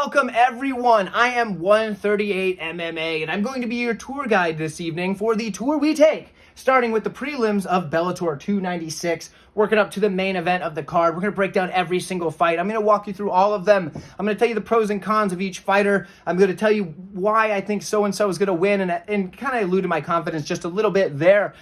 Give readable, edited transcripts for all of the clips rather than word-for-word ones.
Welcome everyone, I am 138 MMA and I'm going to be your tour guide this evening for the tour we take, starting with the prelims of Bellator 296, working up to the main event of the card. We're going to break down every single fight. I'm going to walk you through all of them. I'm going to tell you the pros and cons of each fighter. I'm going to tell you why I think so-and-so is going to win and kind of allude to my confidence just a little bit there.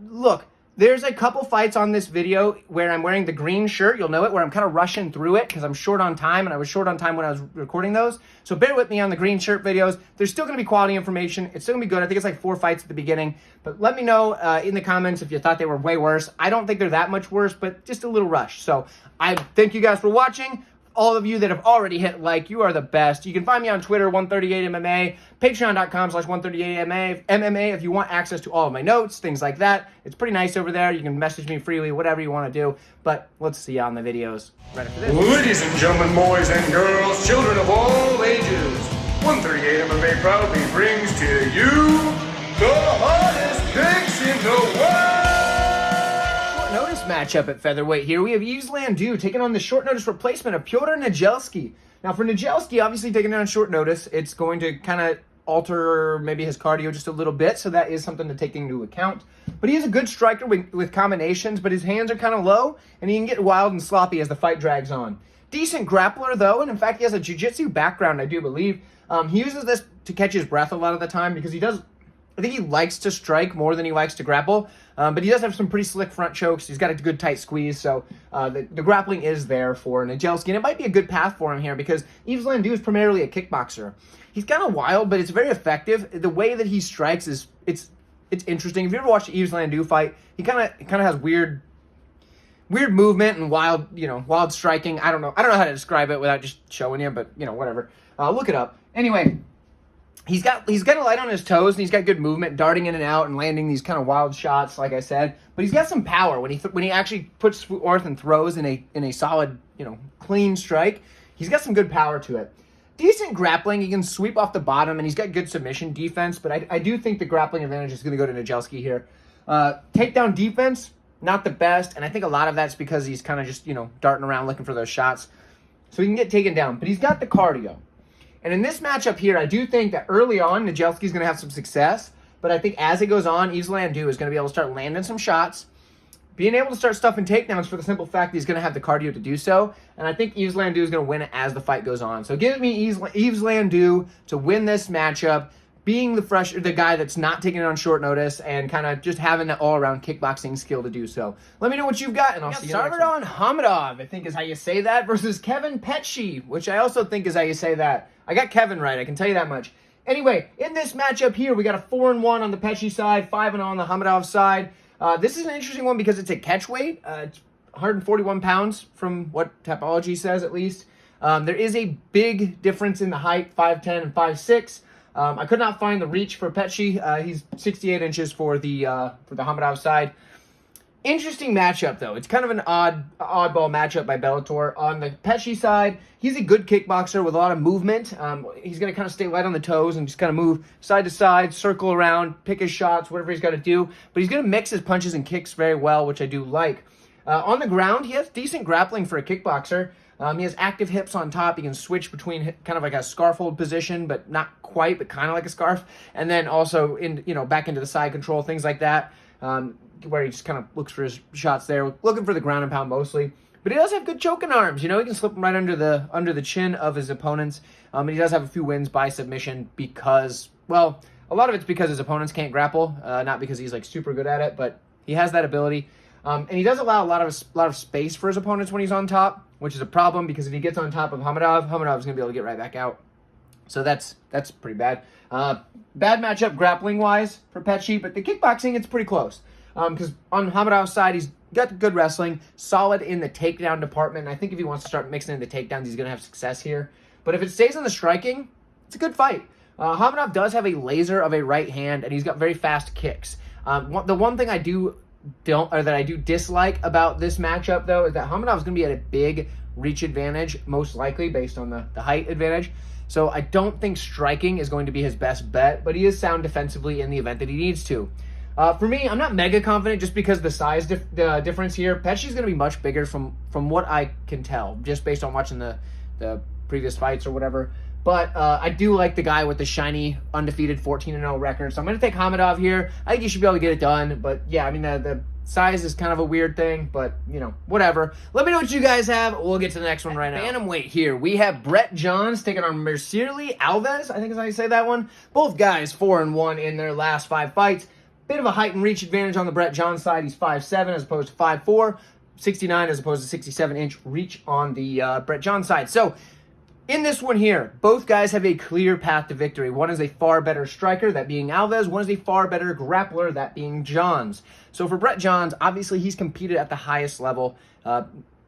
Look. There's a couple fights on this video where I'm wearing the green shirt, you'll know it, where I'm kind of rushing through it because I'm short on time, and I was short on time when I was recording those. So bear with me on the green shirt videos. There's still going to be quality information. It's still going to be good. I think it's like 4 fights at the beginning. But let me know in the comments if you thought they were way worse. I don't think they're that much worse, but just a little rush. So I thank you guys for watching. All of you that have already hit like, you are the best. You can find me on Twitter, 138MMA, patreon.com/138MMA if you want access to all of my notes, things like that. It's pretty nice over there. You can message me freely, whatever you want to do. But let's see you on the videos right after this. Ladies and gentlemen, boys and girls, children of all ages, 138 MMA proudly brings to you the hottest kicks in the world! Notice matchup at featherweight here. We have Landu taking on the short notice replacement of Piotr Niedzielski. Now for Niedzielski, obviously taking it on short notice, it's going to kind of alter maybe his cardio just a little bit, so that is something to take into account. But he is a good striker with combinations, but his hands are kind of low, and he can get wild and sloppy as the fight drags on. Decent grappler though, and in fact he has a jiu-jitsu background, I do believe. He uses this to catch his breath a lot of the time because I think he likes to strike more than he likes to grapple, but he does have some pretty slick front chokes. He's got a good tight squeeze, so the grappling is there for Niedzielski, and it might be a good path for him here because Landu is primarily a kickboxer. He's kind of wild, but it's very effective. The way that he strikes it's interesting. If you ever watched the Landu fight, he kind of has weird movement and wild striking. I don't know how to describe it without just showing you, but whatever. Look it up. Anyway. He's got a light on his toes, and he's got good movement, darting in and out and landing these kind of wild shots, like I said. But he's got some power when he actually puts forth and throws in a solid, clean strike. He's got some good power to it. Decent grappling. He can sweep off the bottom, and he's got good submission defense. But I do think the grappling advantage is going to go to Niedzielski here. Takedown defense, not the best, and I think a lot of that's because he's kind of just darting around looking for those shots, so he can get taken down. But he's got the cardio. And in this matchup here, I do think that early on, Niedzielski is going to have some success. But I think as it goes on, Landu is going to be able to start landing some shots, being able to start stuffing takedowns for the simple fact that he's going to have the cardio to do so. And I think Landu is going to win it as the fight goes on. So give me Landu to win this matchup, being the guy that's not taking it on short notice and kind of just having that all-around kickboxing skill to do so. Let me know what you've got, and I'll see you next one. Khamidov, I think is how you say that, versus Kevin Petshi, which I also think is how you say that. I got Kevin right, I can tell you that much. Anyway, in this matchup here, we got a 4-1 on the Petshi side, 5-0 on the Khamidov side. This is an interesting one because it's a catch weight. It's 141 pounds from what Tapology says, at least. There is a big difference in the height, 5'10 and 5'6". I could not find the reach for Petshi. He's 68 inches for the Khamidov side. Interesting matchup, though. It's kind of an oddball matchup by Bellator. On the Petshi side, he's a good kickboxer with a lot of movement. He's going to kind of stay light on the toes and just kind of move side to side, circle around, pick his shots, whatever he's got to do. But he's going to mix his punches and kicks very well, which I do like. On the ground, he has decent grappling for a kickboxer. He has active hips on top. He can switch between kind of like a scarf hold position, but not quite, but kind of like a scarf. And then also back into the side control, things like that. Where he just kind of looks for his shots there, looking for the ground and pound mostly. But he does have good choking arms. He can slip them right under the chin of his opponents. And he does have a few wins by submission because, well, a lot of it's because his opponents can't grapple, not because he's like super good at it, but he has that ability. And he does allow a lot of space for his opponents when he's on top, which is a problem because if he gets on top of Khamidov is going to be able to get right back out. So that's pretty bad. Bad matchup grappling-wise for Petshi, but the kickboxing, it's pretty close. Because on Khamidov's side, he's got good wrestling, solid in the takedown department. And I think if he wants to start mixing in the takedowns, he's going to have success here. But if it stays on the striking, it's a good fight. Khamidov does have a laser of a right hand, and he's got very fast kicks. The one thing I do dislike about this matchup, though, is that Khamidov is going to be at a big reach advantage, most likely, based on the height advantage. So I don't think striking is going to be his best bet, but he is sound defensively in the event that he needs to. For me, I'm not mega confident just because the size difference here. Petshi's going to be much bigger from what I can tell, just based on watching the previous fights or whatever. But I do like the guy with the shiny, undefeated 14-0 record. So I'm going to take Khamidov here. I think he should be able to get it done. But yeah, I mean, the size is kind of a weird thing, but, you know, whatever. Let me know what you guys have. We'll get to the next one right now. Bantamweight here. We have Brett Johns taking on Mircea Alves. I think is how you say that one. Both guys 4-1 in their last 5 fights. Bit of a height and reach advantage on the Brett Johns side. He's 5'7" as opposed to 5'4". 69 as opposed to 67-inch reach on the Brett Johns side. So, in this one here, both guys have a clear path to victory. One is a far better striker, that being Alves. One is a far better grappler, that being Johns. So for Brett Johns, obviously he's competed at the highest level,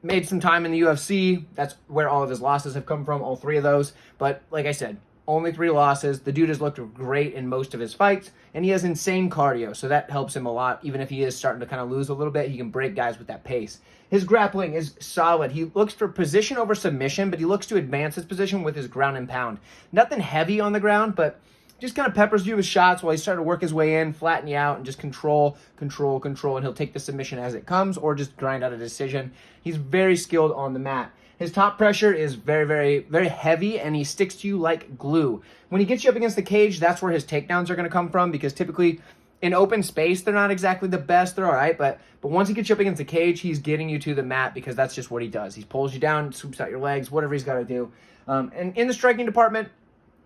made some time in the UFC. That's where all of his losses have come from, all 3 of those. But like I said, only 3 losses. The dude has looked great in most of his fights, and he has insane cardio, so that helps him a lot. Even if he is starting to kind of lose a little bit, he can break guys with that pace. His grappling is solid. He looks for position over submission, but he looks to advance his position with his ground and pound. Nothing heavy on the ground, but just kind of peppers you with shots while he's starting to work his way in, flatten you out, and just control, and he'll take the submission as it comes or just grind out a decision. He's very skilled on the mat. His top pressure is very, very, very heavy, and he sticks to you like glue. When he gets you up against the cage, that's where his takedowns are going to come from, because typically in open space, they're not exactly the best. They're all right, but once he gets you up against the cage, he's getting you to the mat, because that's just what he does. He pulls you down, swoops out your legs, whatever he's got to do. And in the striking department,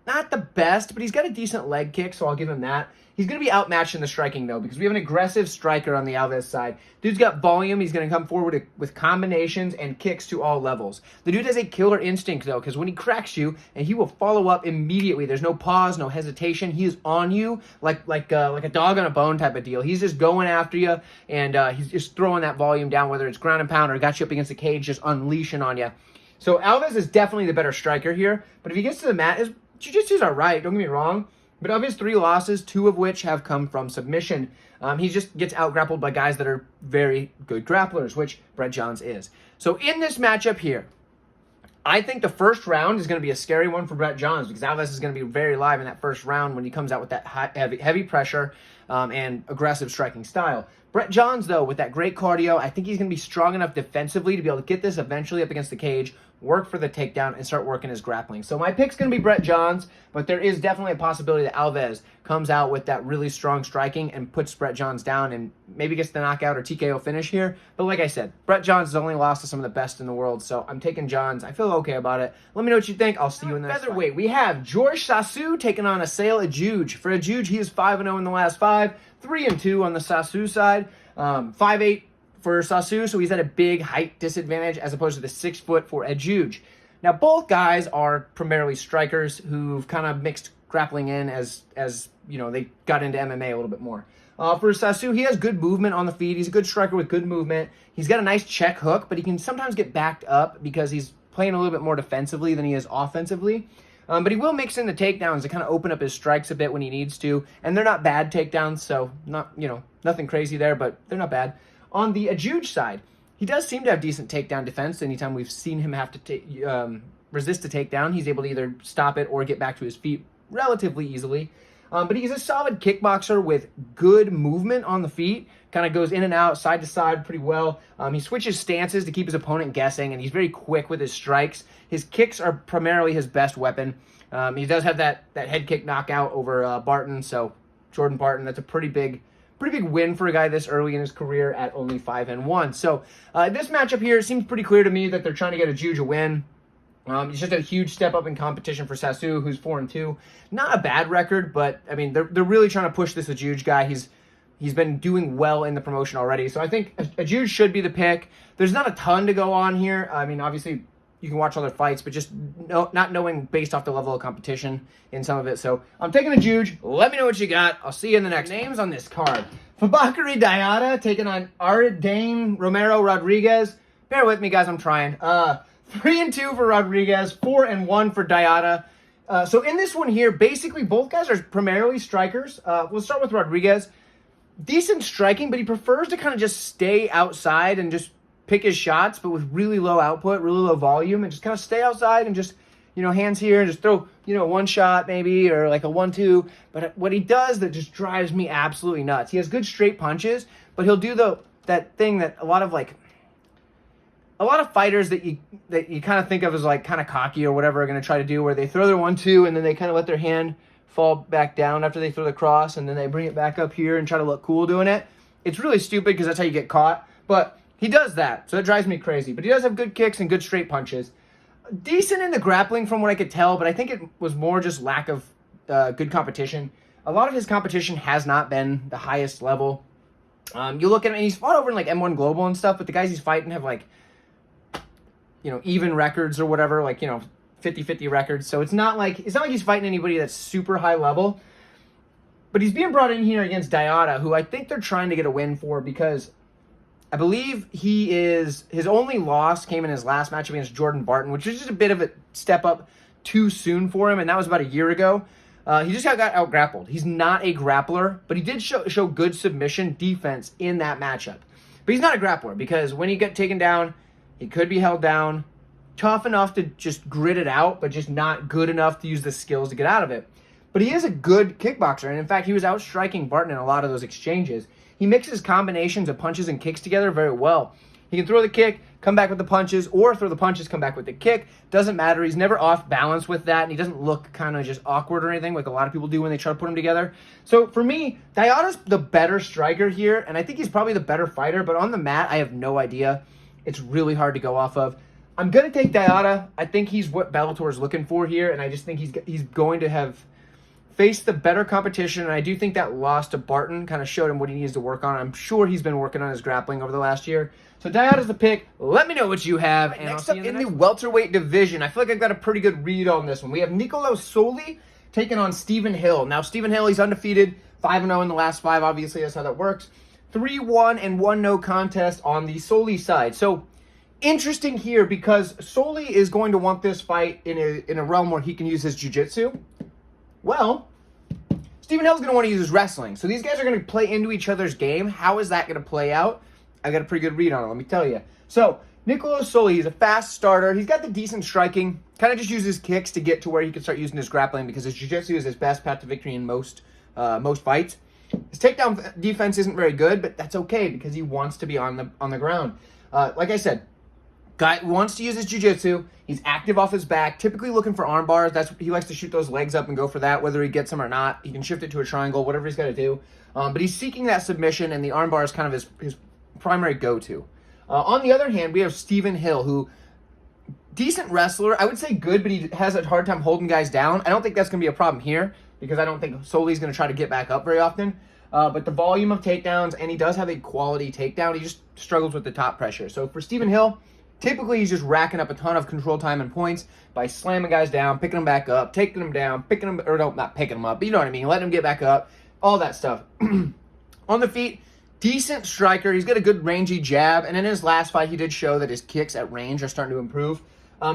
not the best, but he's got a decent leg kick, so I'll give him that. He's going to be outmatched in the striking, though, because we have an aggressive striker on the Alves side. Dude's got volume. He's going to come forward with combinations and kicks to all levels. The dude has a killer instinct, though, because when he cracks you, and he will follow up immediately. There's no pause, no hesitation. He is on you like a dog on a bone type of deal. He's just going after you, and he's just throwing that volume down, whether it's ground and pound or got you up against the cage, just unleashing on you. So Alves is definitely the better striker here, but if he gets to the mat, his jiu-jitsu's all right, don't get me wrong. But of his 3 losses, 2 of which have come from submission. He just gets out-grappled by guys that are very good grapplers, which Brett Johns is. So in this matchup here, I think the first round is going to be a scary one for Brett Johns, because Alves is going to be very live in that first round when he comes out with that heavy pressure and aggressive striking style. Brett Johns, though, with that great cardio, I think he's going to be strong enough defensively to be able to get this eventually up against the cage, work for the takedown, and start working his grappling. So my pick's going to be Brett Johns, but there is definitely a possibility that Alves comes out with that really strong striking and puts Brett Johns down and maybe gets the knockout or TKO finish here. But like I said, Brett Johns has only lost to some of the best in the world, so I'm taking Johns. I feel okay about it. Let me know what you think. I'll see you in the next featherweight. We have George Sasu taking on Adjoudj. For Adjoudj, he is 5-0 in the last 5, 3-2 on the Sasu side. 5'8" for Sasu, so he's at a big height disadvantage as opposed to the 6 foot for Adjoudj. Now, both guys are primarily strikers who've kind of mixed grappling in as you know, they got into MMA a little bit more. For Sasu, he has good movement on the feet. He's a good striker with good movement. He's got a nice check hook, but he can sometimes get backed up because he's playing a little bit more defensively than he is offensively. But he will mix in the takedowns to kind of open up his strikes a bit when he needs to. And they're not bad takedowns, so nothing crazy there, but they're not bad. On the Adjoudj side, he does seem to have decent takedown defense. Anytime we've seen him have to resist a takedown, he's able to either stop it or get back to his feet relatively easily. But he's a solid kickboxer with good movement on the feet. Kind of goes in and out, side to side pretty well. He switches stances to keep his opponent guessing, and he's very quick with his strikes. His kicks are primarily his best weapon. He does have that head kick knockout over Barton, so Jordan Barton. That's a pretty big win for a guy this early in his career at only 5-1. So this matchup here, it seems pretty clear to me that they're trying to get Adjoudj a win. It's just a huge step up in competition for Sasu, who's 4-2. Not a bad record, but I mean they're really trying to push this Adjoudj guy. He's been doing well in the promotion already, so I think Adjoudj should be the pick. There's not a ton to go on here. I mean, obviously you can watch other fights, but just not knowing based off the level of competition in some of it. So I'm taking Adjoudj. Let me know what you got. I'll see you in the next names on this card. Fabakary Diatta taking on Ardain Romero Rodriguez. Bear with me, guys. I'm trying. 3-2 for Rodriguez, 4-1 for Diatta. So in this one here, basically both guys are primarily strikers. We'll start with Rodriguez. Decent striking, but he prefers to kind of just stay outside and just pick his shots, but with really low output, really low volume, and just kind of stay outside and just, hands here and just throw, one shot maybe, or like a 1-2. But what he does that just drives me absolutely nuts. He has good straight punches, but he'll do that thing that a lot of a lot of fighters that you kind of think of as like kind of cocky or whatever are going to try to do, where they throw their 1-2 and then they kind of let their hand fall back down after they throw the cross, and then they bring it back up here and try to look cool doing it. It's really stupid because that's how you get caught. But he does that, so that drives me crazy. But he does have good kicks and good straight punches. Decent in the grappling from what I could tell, but I think it was more just lack of good competition. A lot of his competition has not been the highest level. You look at him, and he's fought over in like M1 Global and stuff, but the guys he's fighting have like, even records or whatever, like, 50-50 records. So it's not like he's fighting anybody that's super high level. But he's being brought in here against Diatta, who I think they're trying to get a win for, because I believe his only loss came in his last match against Jordan Barton, which is just a bit of a step up too soon for him, and that was about a year ago. He just got out-grappled. He's not a grappler, but he did show good submission defense in that matchup. But he's not a grappler, because when he got taken down, he could be held down, tough enough to just grit it out, but just not good enough to use the skills to get out of it. But he is a good kickboxer, and in fact, he was outstriking Barton in a lot of those exchanges. He mixes combinations of punches and kicks together very well. He can throw the kick, come back with the punches, or throw the punches, come back with the kick. Doesn't matter. He's never off balance with that, and he doesn't look kind of just awkward or anything like a lot of people do when they try to put him together. So for me, Diatta's the better striker here, and I think he's probably the better fighter, but on the mat, I have no idea. It's really hard to go off of. I'm going to take Diatta. I think he's what Bellator is looking for here, and I just think he's going to have faced the better competition, and I do think that loss to Barton kind of showed him what he needs to work on. I'm sure he's been working on his grappling over the last year. So Diatta's the pick. Let me know what you have. And next up in the welterweight division, I feel like I've got a pretty good read on this one. We have Solli taking on Stephen Hill. Now, Stephen Hill, he's undefeated, 5-0 in the last 5. Obviously, that's how that works. 3-1 and 1-0 contest on the Solli side. So interesting here, because Solli is going to want this fight in a realm where he can use his jiu-jitsu. Well, Stephen Hill's going to want to use his wrestling. So these guys are going to play into each other's game. How is that going to play out? I got a pretty good read on it, let me tell you. So, Solli, he's a fast starter. He's got the decent striking. Kind of just uses kicks to get to where he can start using his grappling, because his jiu-jitsu is his best path to victory in most fights. His takedown defense isn't very good, but that's okay, because he wants to be on the ground. Like I said, guy wants to use his jiu-jitsu. He's active off his back, typically looking for arm bars. He likes to shoot those legs up and go for that, whether he gets them or not. He can shift it to a triangle, whatever he's got to do. But he's seeking that submission, and the arm bar is kind of his primary go-to. On the other hand, we have Stephen Hill, who, decent wrestler. I would say good, but he has a hard time holding guys down. I don't think that's going to be a problem here, because I don't think Solli's going to try to get back up very often. But the volume of takedowns, and he does have a quality takedown, he just struggles with the top pressure. So for Stephen Hill, typically he's just racking up a ton of control time and points by slamming guys down, picking them back up, taking them down, not picking them up, but you know what I mean, letting them get back up, all that stuff. On the feet, decent striker. He's got a good rangy jab, and in his last fight, he did show that his kicks at range are starting to improve.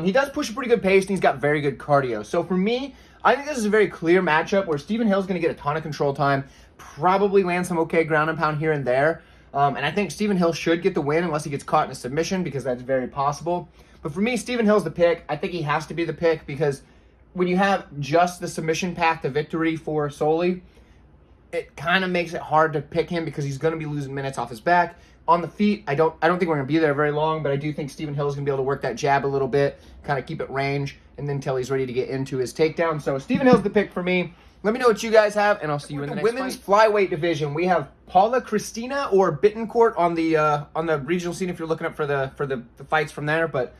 He does push a pretty good pace, and he's got very good cardio. So for me, I think this is a very clear matchup where Stephen Hill's going to get a ton of control time, probably land some okay ground and pound here and there. And I think Stephen Hill should get the win unless he gets caught in a submission, because that's very possible. But for me, Stephen Hill's the pick. I think he has to be the pick, because when you have just the submission path to victory for Solli, it kind of makes it hard to pick him, because he's going to be losing minutes off his back. On the feet, I don't think we're going to be there very long, but I do think Stephen Hill is going to be able to work that jab a little bit, kind of keep it range, and then until he's ready to get into his takedown. So Stephen Hill's the pick for me. Let me know what you guys have, and I'll see you in the next women's flyweight division. We have Cristina or Bittencourt on the regional scene if you're looking up for the fights from there. But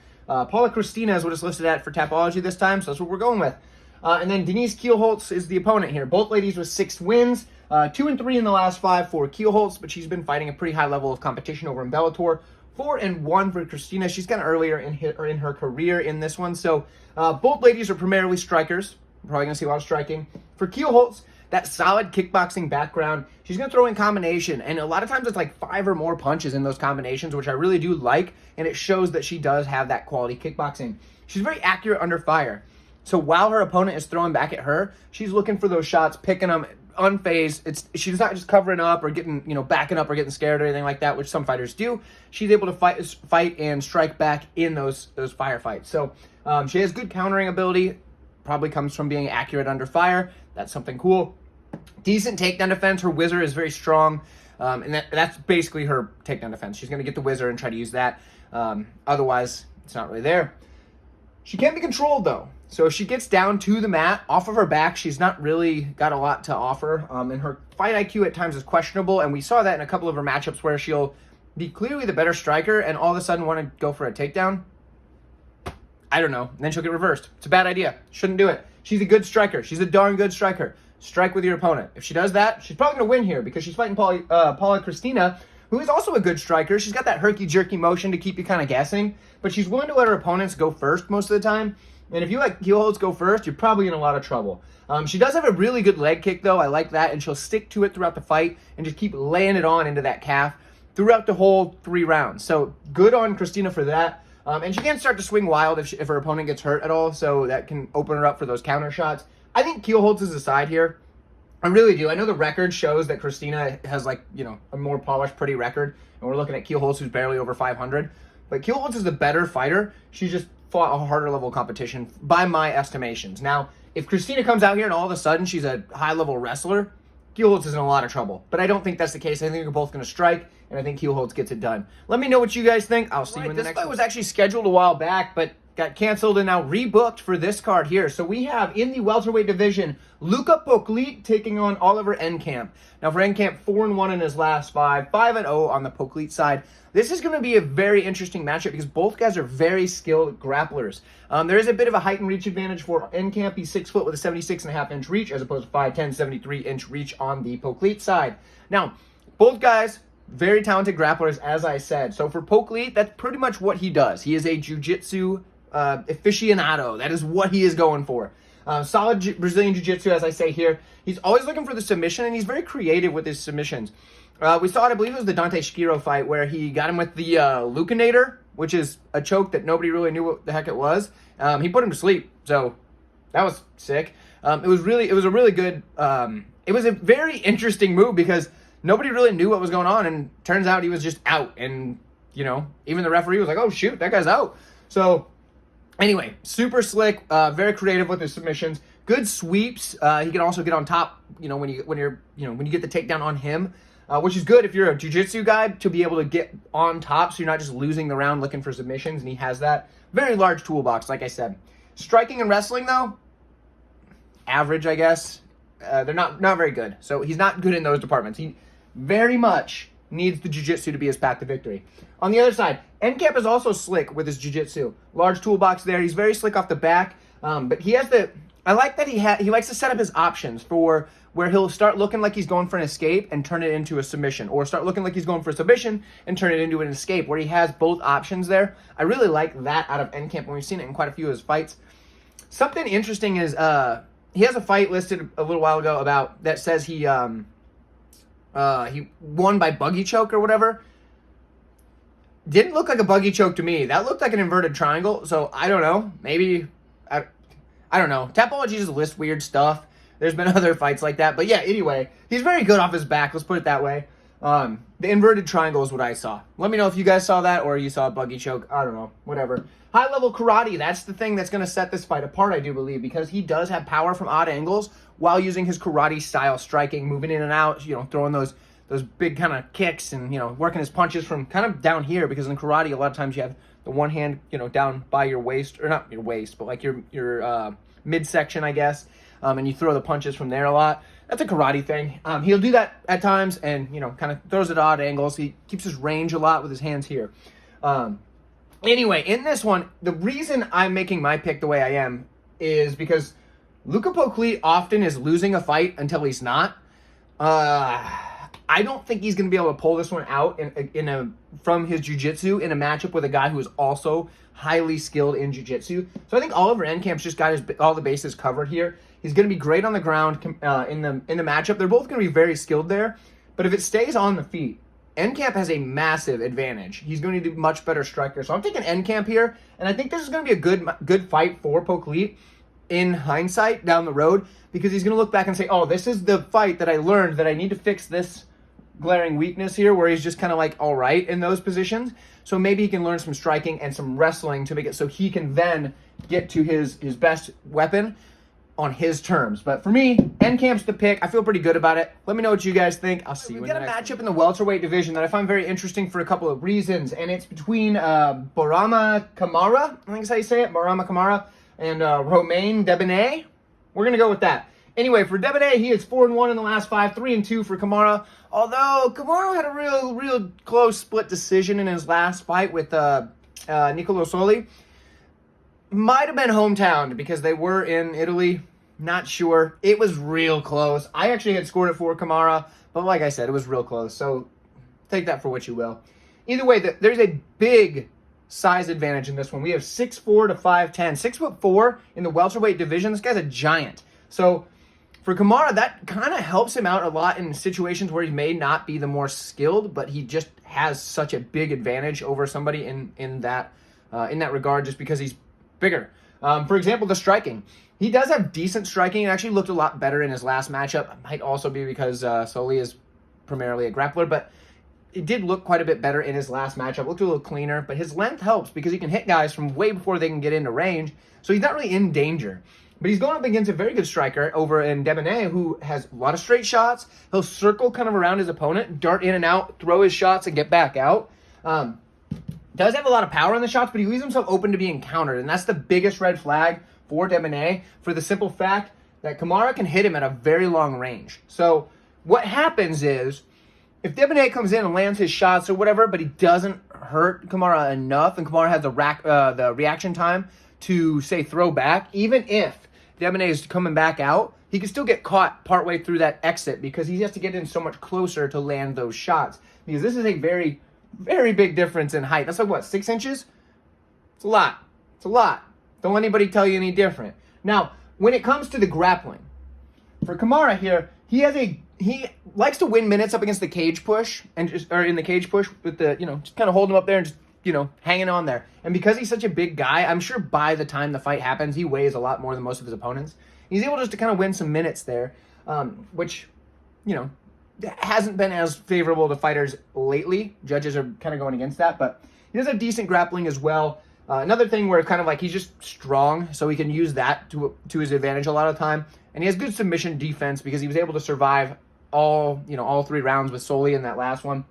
Cristina is what it's listed at for Tapology this time, so that's what we're going with. And then Denise Kielholtz is the opponent here. Both ladies with 6 wins, 2-3 in the last 5 for Kielholtz, but she's been fighting a pretty high level of competition over in Bellator. 4-1 for Cristina. She's kind of earlier in her career in this one. So both ladies are primarily strikers. We're probably going to see a lot of striking. For Kielholtz, that solid kickboxing background, she's going to throw in combination. And a lot of times it's like 5 or more punches in those combinations, which I really do like. And it shows that she does have that quality kickboxing. She's very accurate under fire. So while her opponent is throwing back at her, she's looking for those shots, picking them unfazed. She's not just covering up or getting, backing up or getting scared or anything like that, which some fighters do. She's able to fight and strike back in those firefights. So she has good countering ability. Probably comes from being accurate under fire. That's something cool. Decent takedown defense. Her whizzer is very strong. And that's basically her takedown defense. She's going to get the whizzer and try to use that. Otherwise, it's not really there. She can be controlled, though. So if she gets down to the mat, off of her back, she's not really got a lot to offer. And her fight IQ at times is questionable, and we saw that in a couple of her matchups where she'll be clearly the better striker and all of a sudden want to go for a takedown. I don't know. And then she'll get reversed. It's a bad idea. Shouldn't do it. She's a good striker. She's a darn good striker. Strike with your opponent. If she does that, she's probably going to win here because she's fighting Paula Cristina, who is also a good striker. She's got that herky-jerky motion to keep you kind of guessing, but she's willing to let her opponents go first most of the time. And if you let Kielholtz go first, you're probably in a lot of trouble. She does have a really good leg kick, though. I like that, and she'll stick to it throughout the fight and just keep laying it on into that calf throughout the whole 3 rounds. So good on Cristina for that. And she can start to swing wild if her opponent gets hurt at all, so that can open her up for those counter shots. I think Kielholtz is the side here. I really do. I know the record shows that Cristina has, like, you know, a more polished, pretty record, and we're looking at Kielholtz, who's barely over 500. But Kielholtz is the better fighter. She just fought a harder level competition by my estimations. Now, if Cristina comes out here and all of a sudden she's a high-level wrestler, Kielholtz is in a lot of trouble. But I don't think that's the case. I think they're both going to strike, and I think Kielholtz gets it done. Let me know what you guys think. I'll see you in the next one. This fight was actually scheduled a while back, but got canceled and now rebooked for this card here. So we have in the welterweight division, Luka Poclit taking on Oliver Enkamp. Now for Enkamp, 4-1 in his last 5, 5-0 on the Poclit side. This is going to be a very interesting matchup because both guys are very skilled grapplers. There is a bit of a height and reach advantage for Enkamp. He's 6 foot with a 76.5-inch reach as opposed to 5'10", 73-inch reach on the Poclit side. Now, both guys, very talented grapplers, as I said. So for Poclit, that's pretty much what he does. He is a jiu-jitsu aficionado. That is what he is going for. Solid Brazilian jiu-jitsu, as I say here. He's always looking for the submission, and he's very creative with his submissions. We saw it, I believe it was the Dante Shkiro fight, where he got him with the Lucanator, which is a choke that nobody really knew what the heck it was. He put him to sleep, so that was sick. It was a very interesting move because nobody really knew what was going on, and turns out he was just out. And, you know, even the referee was like, oh, shoot, that guy's out. So, anyway, super slick, very creative with his submissions. Good sweeps. He can also get on top, you know, when you get the takedown on him, which is good if you're a jiu-jitsu guy to be able to get on top so you're not just losing the round looking for submissions, and he has that. Very large toolbox, like I said. Striking and wrestling, though, average, I guess. They're not very good. So he's not good in those departments. He very much needs the jiu-jitsu to be his path to victory. On the other side, Enkamp is also slick with his jiu-jitsu. Large toolbox there. He's very slick off the back. But he has the... I like that he likes to set up his options for where he'll start looking like he's going for an escape and turn it into a submission, or start looking like he's going for a submission and turn it into an escape, where he has both options there. I really like that out of Enkamp, and we've seen it in quite a few of his fights. Something interesting is he has a fight listed a little while ago about that says he won by buggy choke or whatever. Didn't look like a buggy choke to me. That looked like an inverted triangle, so I don't know. Maybe, I don't know. Tapology just lists weird stuff. There's been other fights like that. But yeah, anyway, he's very good off his back. Let's put it that way. The inverted triangle is what I saw. Let me know if you guys saw that or you saw a buggy choke. I don't know. Whatever. High-level karate. That's the thing that's going to set this fight apart, I do believe, because he does have power from odd angles while using his karate-style striking, moving in and out, you know, throwing those big kind of kicks and, you know, working his punches from kind of down here, because in karate, a lot of times you have the one hand, you know, down by your waist, or not your waist, but like your midsection, I guess. And you throw the punches from there a lot. That's a karate thing. He'll do that at times and, you know, kind of throws at odd angles. He keeps his range a lot with his hands here. Anyway, in this one, the reason I'm making my pick the way I am is because Luka Poclit often is losing a fight until he's not. I don't think he's going to be able to pull this one out from his jiu-jitsu in a matchup with a guy who is also highly skilled in jiu-jitsu. So I think Oliver Enkamp's just got all the bases covered here. He's going to be great on the ground in the matchup. They're both going to be very skilled there. But if it stays on the feet, Enkamp has a massive advantage. He's going to do much better striker. So I'm taking Enkamp here, and I think this is going to be a good fight for Poclit in hindsight down the road, because he's going to look back and say, oh, this is the fight that I learned that I need to fix this glaring weakness here, where he's just kind of like all right in those positions. So maybe he can learn some striking and some wrestling to make it so he can then get to his best weapon. on his terms. But for me, Enkamp's the pick. I feel pretty good about it. Let me know what you guys think. I'll see you in the next one. We've got a matchup in the welterweight division that I find very interesting for a couple of reasons, and it's between Camara, I think that's how you say it, Camara, and Romain Debienne. We're going to go with that. Anyway, for Debienne, he is 4-1 in the last 5, 3-2 for Camara. Although Camara had a real close split decision in his last fight with Solli. Might have been hometown because they were in Italy. Not sure. It was real close. I actually had scored it for Camara, but like I said, it was real close. So take that for what you will. Either way, there's a big size advantage in this one. We have 6'4" to 5'10". 6'4" in the welterweight division. This guy's a giant. So for Camara, that kind of helps him out a lot in situations where he may not be the more skilled, but he just has such a big advantage over somebody in that regard, just because he's bigger. For example, the striking. He does have decent striking and actually looked a lot better in his last matchup. It might also be because Solli is primarily a grappler, but it did look quite a bit better in his last matchup. Looked a little cleaner, but his length helps because he can hit guys from way before they can get into range, so he's not really in danger. But he's going up against a very good striker over in Debienne, who has a lot of straight shots. He'll circle kind of around his opponent, dart in and out, throw his shots, and get back out. Does have a lot of power in the shots, but he leaves himself open to being countered, and that's the biggest red flag for Debienne, for the simple fact that Camara can hit him at a very long range. So what happens is, if Debienne comes in and lands his shots or whatever, but he doesn't hurt Camara enough, and Camara has the reaction time to, say, throw back, even if Debienne is coming back out, he can still get caught partway through that exit because he has to get in so much closer to land those shots. Because this is a very, very big difference in height. That's like, what, 6 inches? It's a lot. It's a lot. Don't let anybody tell you any different. Now, when it comes to the grappling, for Camara here, he likes to win minutes up against the cage push, or in the cage push with the, just kind of holding him up there and just, hanging on there. And because he's such a big guy, I'm sure by the time the fight happens, he weighs a lot more than most of his opponents. He's able just to kind of win some minutes there, which, hasn't been as favorable to fighters lately. Judges are kind of going against that, but he does have decent grappling as well. Another thing where kind of like he's just strong, so he can use that to his advantage a lot of the time. And he has good submission defense because he was able to survive all 3 rounds with Solli in that last one.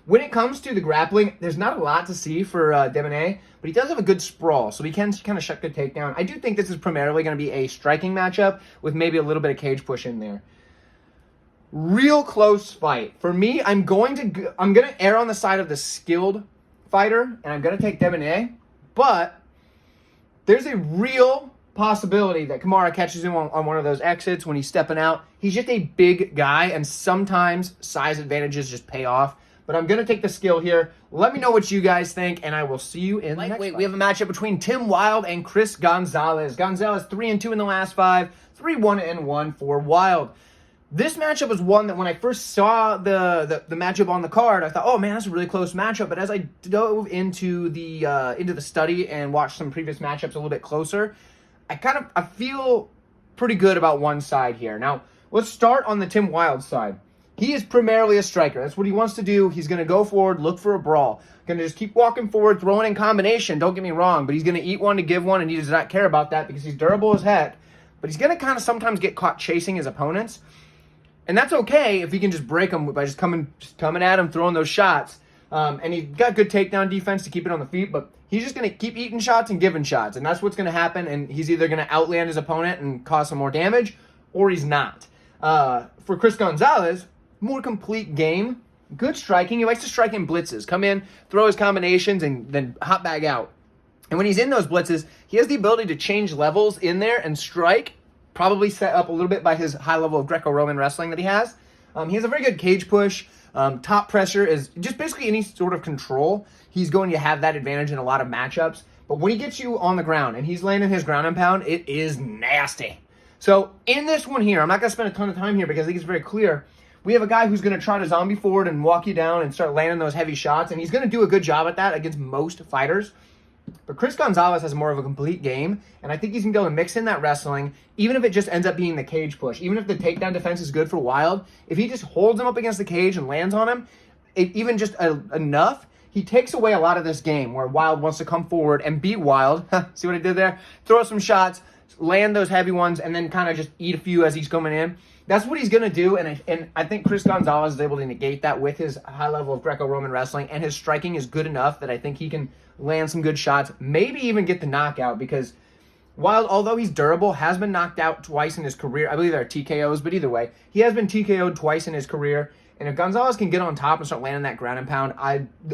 When it comes to the grappling, there's not a lot to see for Debienne, but he does have a good sprawl, so he can kind of shut the takedown. I do think this is primarily going to be a striking matchup with maybe a little bit of cage push in there. Real close fight. For me, I'm going to err on the side of the skilled fighter, and I'm going to take Debienne, but there's a real possibility that Camara catches him on one of those exits when he's stepping out. He's just a big guy, and sometimes size advantages just pay off. But I'm going to take the skill here. Let me know what you guys think, and I will see you in the next fight. We have a matchup between Tim Wilde and Chris Gonzalez. Gonzalez 3-2 in the last 5, 3-1-1 for Wilde. This matchup was one that when I first saw the matchup on the card, I thought, oh man, that's a really close matchup. But as I dove into the study and watched some previous matchups a little bit closer, I feel pretty good about one side here. Now, let's start on the Tim Wilde side. He is primarily a striker. That's what he wants to do. He's going to go forward, look for a brawl. Going to just keep walking forward, throwing in combination. Don't get me wrong, but he's going to eat one to give one, and he does not care about that because he's durable as heck. But he's going to kind of sometimes get caught chasing his opponents. And that's okay if he can just break them by just coming at him, throwing those shots. And he's got good takedown defense to keep it on the feet, but he's just going to keep eating shots and giving shots. And that's what's going to happen, and he's either going to outland his opponent and cause some more damage, or he's not. For Chris Gonzalez, more complete game, good striking. He likes to strike in blitzes. Come in, throw his combinations, and then hop back out. And when he's in those blitzes, he has the ability to change levels in there and strike, probably set up a little bit by his high level of Greco-Roman wrestling that he has. He has a very good cage push. Top pressure is just basically any sort of control. He's going to have that advantage in a lot of matchups. But when he gets you on the ground and he's landing his ground and pound, it is nasty. So in this one here, I'm not going to spend a ton of time here because I think it's very clear. We have a guy who's going to try to zombie forward and walk you down and start landing those heavy shots, and he's going to do a good job at that against most fighters. But Chris Gonzalez has more of a complete game, and I think he's going to be able to mix in that wrestling, even if it just ends up being the cage push. Even if the takedown defense is good for Wilde, if he just holds him up against the cage and lands on him, even just enough, he takes away a lot of this game where Wilde wants to come forward and beat Wilde. See what I did there? Throw some shots, land those heavy ones, and then kind of just eat a few as he's coming in. That's what he's going to do, and I think Chris Gonzalez is able to negate that with his high level of Greco-Roman wrestling, and his striking is good enough that I think he can land some good shots, maybe even get the knockout, because Wilde, although he's durable, has been knocked out twice in his career. I believe they're TKOs, but either way, he has been TKO'd twice in his career, and if Gonzalez can get on top and start landing that ground and pound,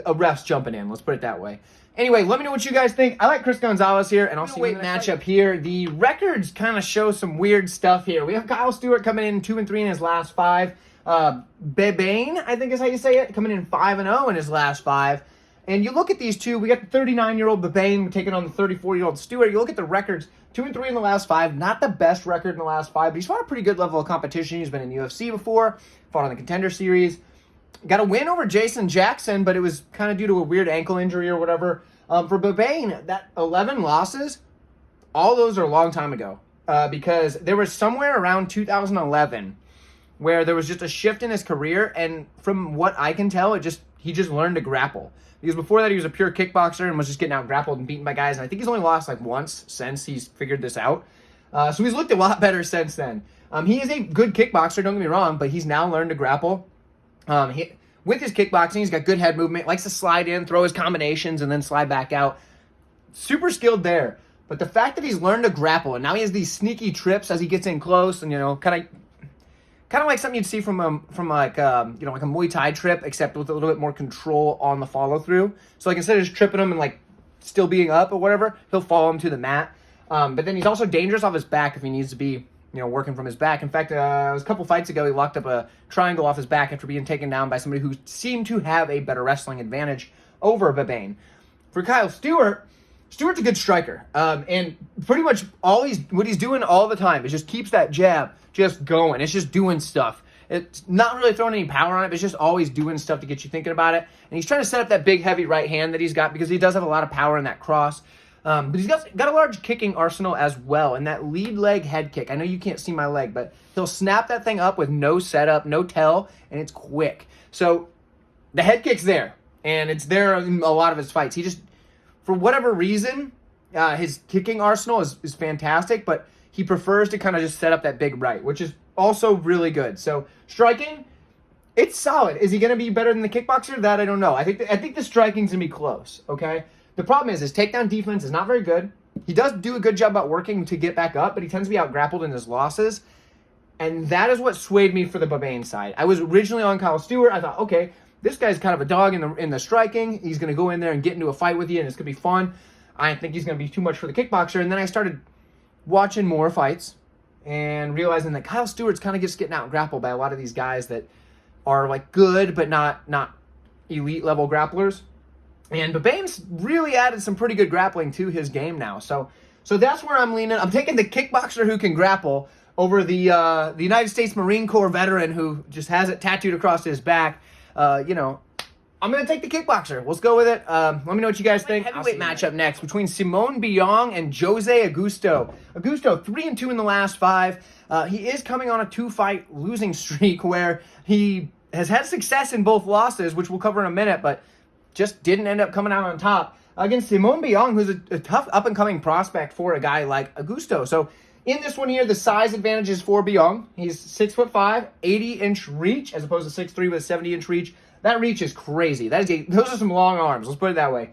a ref's jumping in, let's put it that way. Anyway, let me know what you guys think. I like Chris Gonzalez here, and I'll see you in the matchup here. The records kind of show some weird stuff here. We have Kyle Stewart coming in 2-3 in his last 5. Babanne, I think is how you say it, coming in 5-0 in his last 5. And you look at these two, we got the 39-year-old Babanne taking on the 34-year-old Stewart. You look at the records, 2-3 in the last 5. Not the best record in the last 5, but he's fought a pretty good level of competition. He's been in UFC before, fought on the Contender Series. Got a win over Jason Jackson, but it was kind of due to a weird ankle injury or whatever. For Babanne, that 11 losses, all those are a long time ago. Because there was somewhere around 2011 where there was just a shift in his career, and from what I can tell, he just learned to grapple. Because before that, he was a pure kickboxer and was just getting out grappled and beaten by guys, and I think he's only lost like once since he's figured this out. So he's looked a lot better since then. He is a good kickboxer, don't get me wrong, but he's now learned to grapple. With his kickboxing, he's got good head movement, likes to slide in, throw his combinations, and then slide back out. Super skilled there. But the fact that he's learned to grapple, and now he has these sneaky trips as he gets in close, and, kind of like something you'd see from like a Muay Thai trip, except with a little bit more control on the follow-through. So, like, instead of just tripping him and, like, still being up or whatever, he'll follow him to the mat. But then he's also dangerous off his back if he needs to be working from his back. In fact, it was a couple fights ago, he locked up a triangle off his back after being taken down by somebody who seemed to have a better wrestling advantage over Babanne. For Kyle Stewart, Stewart's a good striker. And pretty much what he's doing all the time is just keeps that jab just going. It's just doing stuff. It's not really throwing any power on it, but it's just always doing stuff to get you thinking about it. And he's trying to set up that big, heavy right hand that he's got because he does have a lot of power in that cross. But he's got a large kicking arsenal as well, and that lead leg head kick. I know you can't see my leg, but he'll snap that thing up with no setup, no tell, and it's quick. So the head kick's there, and it's there in a lot of his fights. He just, for whatever reason, his kicking arsenal is fantastic, but he prefers to kind of just set up that big right, which is also really good. So striking, it's solid. Is he going to be better than the kickboxer? That I don't know. I think the striking's going to be close, okay? The problem is his takedown defense is not very good. He does do a good job about working to get back up, but he tends to be out-grappled in his losses. And that is what swayed me for the Babanne side. I was originally on Kyle Stewart. I thought, okay, this guy's kind of a dog in the striking. He's going to go in there and get into a fight with you, and it's going to be fun. I think he's going to be too much for the kickboxer. And then I started watching more fights and realizing that Kyle Stewart's kind of just getting out-grappled by a lot of these guys that are like good but not elite-level grapplers. And Babanne's really added some pretty good grappling to his game now. So that's where I'm leaning. I'm taking the kickboxer who can grapple over the United States Marine Corps veteran who just has it tattooed across his back. I'm going to take the kickboxer. Let's go with it. Let me know what you guys think. Heavyweight matchup next between Simone Biyong and Jose Augusto. Augusto, 3-2 in the last 5. He is coming on a 2-fight losing streak where he has had success in both losses, which we'll cover in a minute, but just didn't end up coming out on top against Simone Biyong, who's a tough up-and-coming prospect for a guy like Augusto. So in this one here, the size advantage is for Biyong. He's 6'5", 80-inch reach, as opposed to 6'3" with 70-inch reach. That reach is crazy. Those are some long arms. Let's put it that way.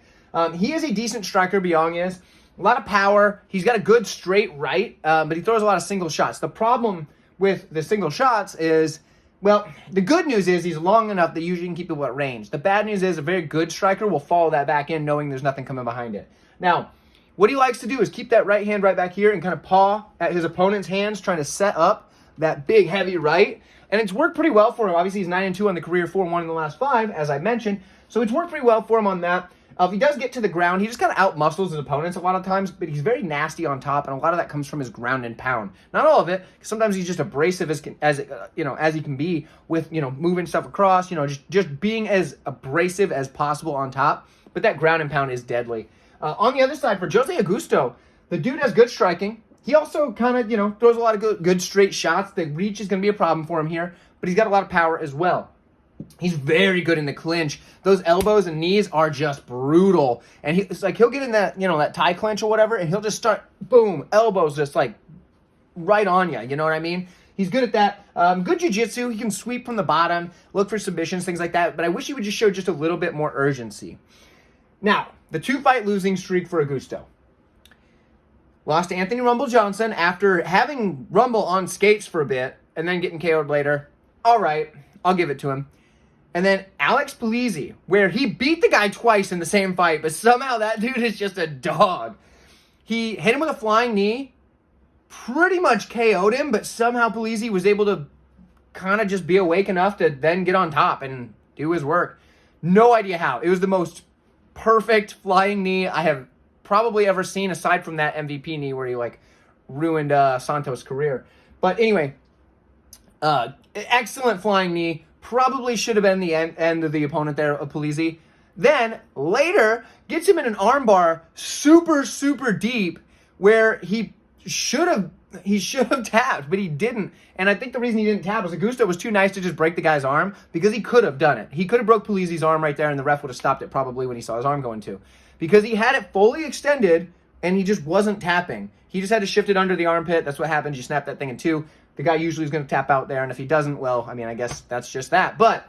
He is a decent striker, Biyong is. A lot of power. He's got a good straight right, but he throws a lot of single shots. The problem with the single shots is, well, the good news is he's long enough that usually can keep people at range. The bad news is a very good striker will follow that back in knowing there's nothing coming behind it. Now, what he likes to do is keep that right hand right back here and kind of paw at his opponent's hands, trying to set up that big, heavy right. And it's worked pretty well for him. Obviously, he's 9-2 on the career, 4-1 in the last 5, as I mentioned. So it's worked pretty well for him on that. If he does get to the ground, he just kind of out-muscles his opponents a lot of times, but he's very nasty on top, and a lot of that comes from his ground and pound. Not all of it, because sometimes he's just abrasive as he can be with, moving stuff across, just being as abrasive as possible on top. But that ground and pound is deadly. On the other side, for Jose Augusto, the dude has good striking. He also kind of, throws a lot of good straight shots. The reach is going to be a problem for him here, but he's got a lot of power as well. He's very good in the clinch. Those elbows and knees are just brutal. And it's like he'll get in that, that tie clinch or whatever, and he'll just start, boom, elbows just like right on you. You know what I mean? He's good at that. Good jiu-jitsu. He can sweep from the bottom, look for submissions, things like that. But I wish he would just show just a little bit more urgency. Now, the 2-fight losing streak for Augusto. Lost to Anthony Rumble Johnson after having Rumble on skates for a bit and then getting KO'd later. All right, I'll give it to him. And then Alex Polizzi, where he beat the guy twice in the same fight, but somehow that dude is just a dog. He hit him with a flying knee, pretty much KO'd him, but somehow Polizzi was able to kind of just be awake enough to then get on top and do his work. No idea how. It was the most perfect flying knee I have probably ever seen, aside from that MVP knee where he ruined Santos' career. But anyway, excellent flying knee. Probably should have been the end of the opponent there, of Polizzi. Then, later, gets him in an armbar super, super deep where he should have tapped, but he didn't. And I think the reason he didn't tap was Augusto was too nice to just break the guy's arm, because he could have done it. He could have broke Polizzi's arm right there, and the ref would have stopped it probably when he saw his arm going to. Because he had it fully extended, and he just wasn't tapping. He just had to shift it under the armpit. That's what happens. You snap that thing in two. The guy usually is going to tap out there, and if he doesn't, well, I mean, I guess that's just that. But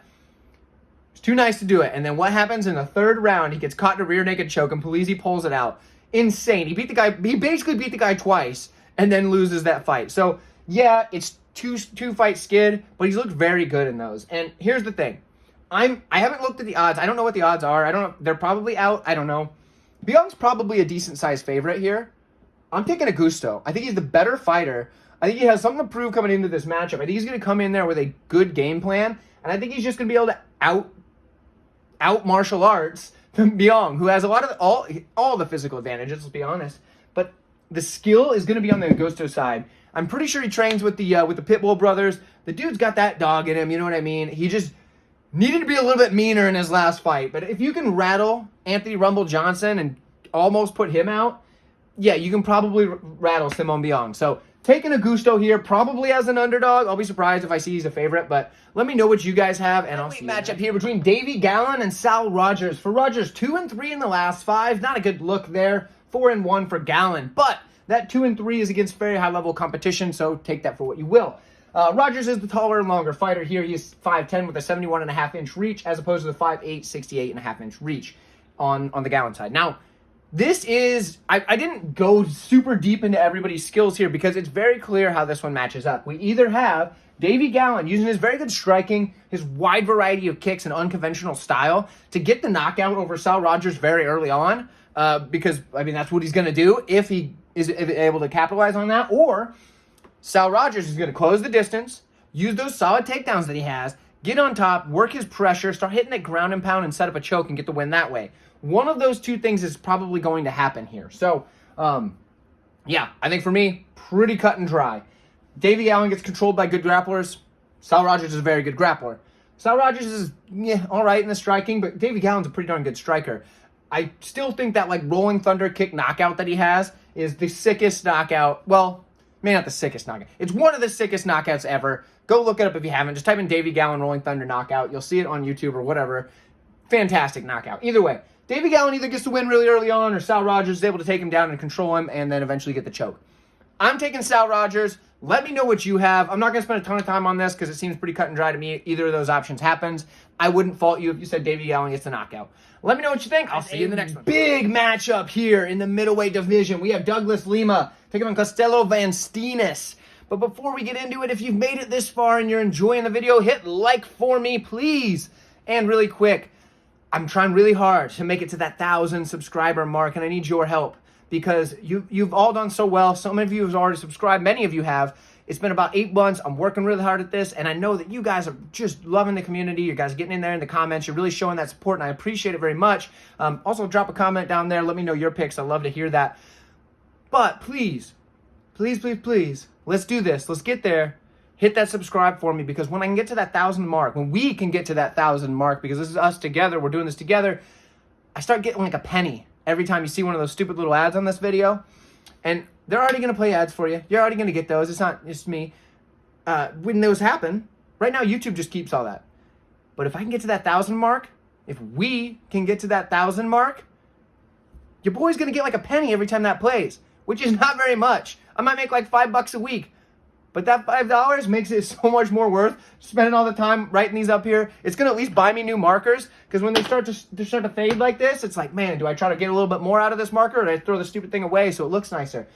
it's too nice to do it. And then what happens in the third round? He gets caught in a rear naked choke, and Polizzi pulls it out. Insane. He basically beat the guy twice, and then loses that fight. So, yeah, it's two fight skid, but he's looked very good in those. And here's the thing. I haven't looked at the odds. I don't know what the odds are. I don't know. They're probably out. I don't know. Biyong's probably a decent-sized favorite here. I'm taking Augusto. I think he's the better fighter. I think he has something to prove coming into this matchup. I think he's going to come in there with a good game plan, and I think he's just going to be able to out martial arts Biyong, who has a lot of all the physical advantages, let's be honest. But the skill is going to be on the Augusto side. I'm pretty sure he trains with the Pitbull brothers. The dude's got that dog in him, you know what I mean? He just needed to be a little bit meaner in his last fight. But if you can rattle Anthony Rumble Johnson and almost put him out, yeah, you can probably rattle Simone Biyong. So taking Augusto here, probably as an underdog. I'll be surprised if I see he's a favorite, but let me know what you guys have, and I'll see. Matchup here between Davy Gallen and Sal Rogers. For Rogers, 2-3 in the last 5. Not a good look there. 4-1 for Gallen, but that 2-3 is against very high-level competition, so take that for what you will. Rogers is the taller and longer fighter here. He's 5'10 with a 71.5-inch reach, as opposed to the 5'8", 68.5-inch reach on the Gallen side. Now, this is, I didn't go super deep into everybody's skills here because it's very clear how this one matches up. We either have Davy Gallen using his very good striking, his wide variety of kicks and unconventional style to get the knockout over Sal Rogers very early on, because, I mean, that's what he's going to do if he is able to capitalize on that, or Sal Rogers is going to close the distance, use those solid takedowns that he has, get on top, work his pressure, start hitting that ground and pound and set up a choke and get the win that way. One of those two things is probably going to happen here. So, yeah, I think for me, pretty cut and dry. Davy Gallen gets controlled by good grapplers. Sal Rogers is a very good grappler. Sal Rogers is, all right in the striking, but Davy Gallen's a pretty darn good striker. I still think that, Rolling Thunder kick knockout that he has is the sickest knockout. Well, maybe not the sickest knockout. It's one of the sickest knockouts ever. Go look it up if you haven't. Just type in Davy Gallen Rolling Thunder knockout. You'll see it on YouTube or whatever. Fantastic knockout. Either way, Davy Gallen either gets the win really early on or Sal Rogers is able to take him down and control him and then eventually get the choke. I'm taking Sal Rogers. Let me know what you have. I'm not going to spend a ton of time on this because it seems pretty cut and dry to me. Either of those options happens. I wouldn't fault you if you said Davy Gallen gets the knockout. Let me know what you think. I'll see you in the next one. Big matchup here in the middleweight division. We have Douglas Lima taking on Costello Van Steenis. But before we get into it, if you've made it this far and you're enjoying the video, hit like for me, please. And really quick, I'm trying really hard to make it to that 1,000 subscriber mark, and I need your help because you've all done so well. So many of you have already subscribed. Many of you have. It's been about 8 months. I'm working really hard at this, and I know that you guys are just loving the community. You guys are getting in there in the comments. You're really showing that support, and I appreciate it very much. Also, drop a comment down there. Let me know your picks. I love to hear that. But please, please, please, please, let's do this. Let's get there. Hit that subscribe for me, because when I can get to that 1,000 mark, when we can get to that 1,000 mark, because this is us together, we're doing this together, I start getting like a penny every time you see one of those stupid little ads on this video. And they're already going to play ads for you. You're already going to get those. It's not just me. When those happen, right now YouTube just keeps all that. But if I can get to that 1,000 mark, if we can get to that 1,000 mark, your boy's going to get like a penny every time that plays, which is not very much. I might make like $5 a week. But that $5 makes it so much more worth spending all the time writing these up here. It's going to at least buy me new markers, because when they start to fade like this, it's like, man, do I try to get a little bit more out of this marker, or do I throw the stupid thing away so it looks nicer?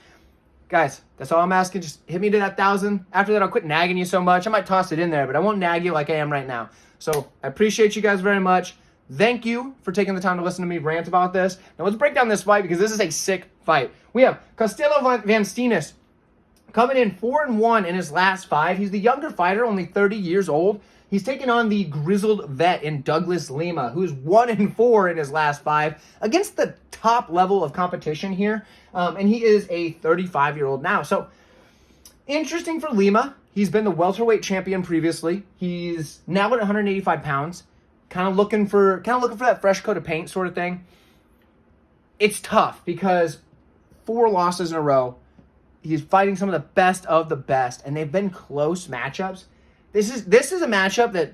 Guys, that's all I'm asking. Just hit me to that 1,000. After that, I'll quit nagging you so much. I might toss it in there, but I won't nag you like I am right now. So I appreciate you guys very much. Thank you for taking the time to listen to me rant about this. Now let's break down this fight, because this is a sick fight. We have Costello van Steenis coming in 4-1 in his last 5. He's the younger fighter, only 30 years old. He's taking on the grizzled vet in Douglas Lima, who is 1-4 in his last 5 against the top level of competition here. And he is a 35-year-old now. So interesting for Lima. He's been the welterweight champion previously. He's now at 185 pounds, kind of looking for that fresh coat of paint sort of thing. It's tough because 4 losses in a row. He's fighting some of the best, and they've been close matchups. This is a matchup that